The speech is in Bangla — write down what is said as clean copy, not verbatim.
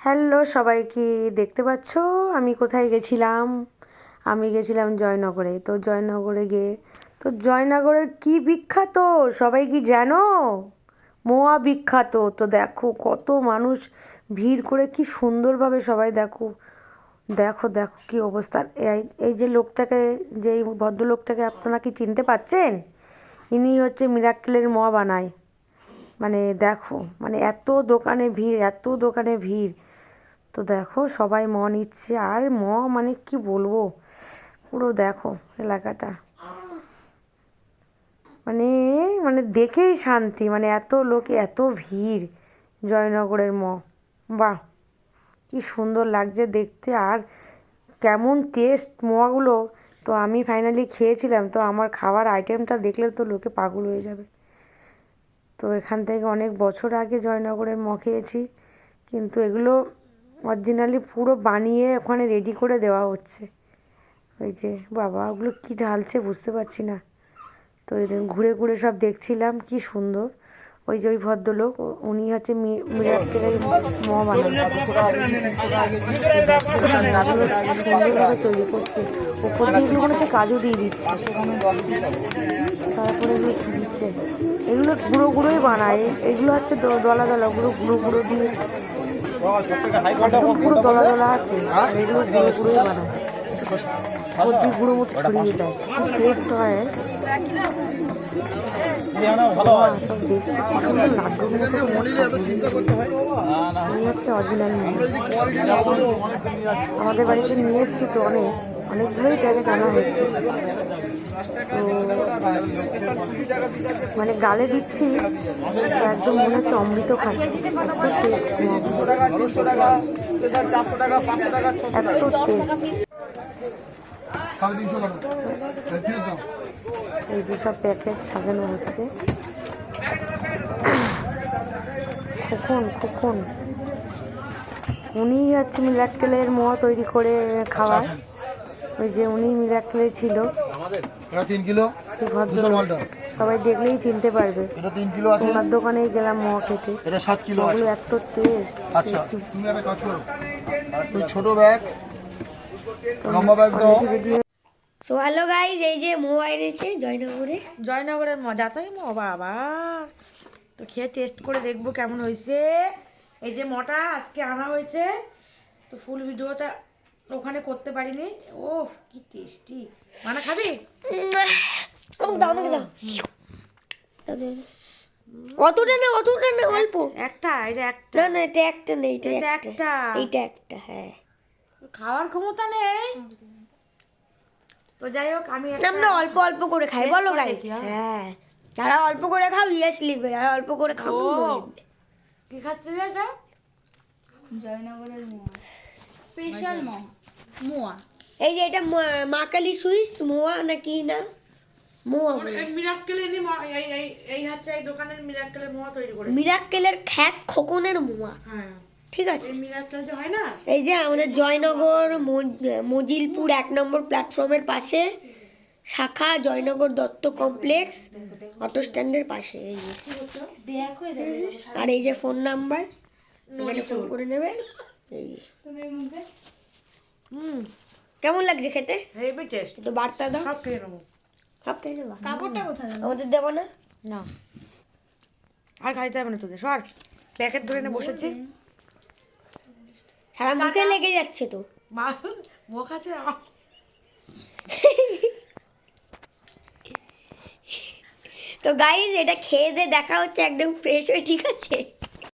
হ্যালো সবাইকে, দেখতে পাচ্ছ আমি কোথায় গেছিলাম? আমি গেছিলাম জয়নগরে। তো জয়নগরে গিয়ে তো জয়নগরের কি বিখ্যাত সবাই কি জানো? মোয়া বিখ্যাত। তো দেখো কত মানুষ ভিড় করে কি সুন্দরভাবে সবাই দেখো দেখো দেখো কি অবস্থা। এই এই যে লোকটাকে, যে এই ভদ্রলোকটাকে আপনারা কি চিনতে পাচ্ছেন? ইনি হচ্ছে মিরাক্কেলের মোয়া বানায়। মানে দেখো, মানে এত দোকানে ভিড়, এত দোকানে ভিড়। তো দেখো সবাই নিচ্ছে, আর মানে কি বলবো, পুরো দেখো এলাকাটা, মানে মানে দেখেই শান্তি, মানে এত লোকে এত ভিড় জয়নগরের বাহ, কি সুন্দর লাগছে দেখতে। আর কেমন টেস্ট মোয়াগুলো। তো আমি ফাইনালি খেয়েছিলাম। তো আমার খাবার আইটেমটা দেখলে তো লোকে পাগল হয়ে যাবে। তো এখান থেকে অনেক বছর আগে জয়নগরের খেয়েছি, কিন্তু এগুলো অরিজিনালি পুরো বানিয়ে ওখানে রেডি করে দেওয়া হচ্ছে। ওই যে বাবা, ওগুলো কী ঢালছে বুঝতে পারছি না। তো এদিন ঘুরে ঘুরে সব দেখছিলাম, কি সুন্দর। ওই যে ওই ভদ্রলোক, উনি হচ্ছে মিরাক্কেলের বানান, সুন্দরভাবে তৈরি করছে। ওপর দিয়ে এগুলো মনে হচ্ছে কাজু দিয়ে দিচ্ছে, তারপরে এগুলো কী দিচ্ছে, এগুলো গুঁড়ো গুঁড়োই বানায়। এগুলো হচ্ছে দলা দলা, ওগুলো গুঁড়ো গুঁড়ো দিয়ে একদম পুরো দলা দলা আছে, আর এগুলো গুঁড়ো গুঁড়োই বানায়। ওর দিয়ে গুঁড়ো মতো ছড়িয়ে দেয়, খুব টেস্ট হয়। সব দেখতে কি সুন্দর লাড্ডুর মতো। এই হচ্ছে অরিজিনাল। আমাদের বাড়িতে নিয়ে এসেছি, তো অনেকগুলোই প্যাকেট আনা হয়েছে। তো মানে গালে দিচ্ছি, তো একদম মনে হচ্ছে অমৃত খাচ্ছি, এত টেস্ট, এত টেস্ট। এই যে সব প্যাকেট সাজানো হচ্ছে। খোকন খোকন উনিই হচ্ছে মিরাক্কেলের মোয়া তৈরি করে খাওয়ায়। ওই যে উনি মিরাক্কেলে ছিল। 3 কিলো সবাই দেখলেই চিনতে পারবে। এটা 3 কিলো আছে। ওনার দোকানেই গেলাম মোয়া খেতে। এটা 7 কিলো আছে। ওগুলো এত টেস্ট। আচ্ছা, তুমি একটা কাজ করো, তুই ছোট ব্যাগ, লম্বা ব্যাগ দাও। সো হ্যালো গাইজ, এই যে মোয়া এনেছে জয়নগরের মজা তাই বাবা। তো খেয়ে টেস্ট করে দেখবো কেমন হয়েছে। এই যে আজকে আনা হয়েছে। তো ফুল ভিডিওটা ওখানে করতে পারিনি। ও কি টেস্টি। খাবি? দাও আমাকে দাও। অতটা না অল্প একটা, এটা একটা না না, এটা একটা নেই, এটা একটা, এইটা একটা। হ্যাঁ, খাওয়ার ক্ষমতা নেই। তো যাই হোক, আমরা অল্প অল্প করে খাই, বলো গাইজ। হ্যাঁ, যারা অল্প করে খাও ইয়েস লিখবে, যারা অল্প করে খাও নো লিখবে। কি খাচ্ছিস এটা? জয়নগরের মোয়া, স্পেশাল মোয়া। এই যে এটা মা কালী সুইস মোয়া নাকি না, মোয়া মিরাক্কেলের এই হচ্ছে এই দোকানের মিরাক্কেলের মোয়া তৈরি করে। মিরাক্কেলের খ্যাত খোকনের মোয়া। হ্যাঁ, ঠিক আছে। এই মিরাক্কেল যে হয় না, এই যে আমাদের জয়নগর মজিলপুর 1 নম্বর প্ল্যাটফর্মের পাশে শাখা, জয়নগর দত্ত কমপ্লেক্স, অটো স্ট্যান্ডের পাশে। এই যে আর এই যে ফোন নাম্বার, এখানে ফোন করে নেবে। এই যে কেমন লাগছে খেতে? Heavy taste. তো বার্তা দাও। সব খেয়ে নেবো। সব খেয়ে নেবা? কাপড়টা কোথায়? আমাদের দেবো না? না, আর খাইতে হবে না তোদের, সর। প্যাকেট ধরে এনে বসেছি, সারা মুখে লেগে যাচ্ছে তো। মা মুখ আছে। তো গাইজ, এটা খেয়ে দিয়ে দেখা হচ্ছে একদম ফ্রেশ হয়ে, ঠিক আছে?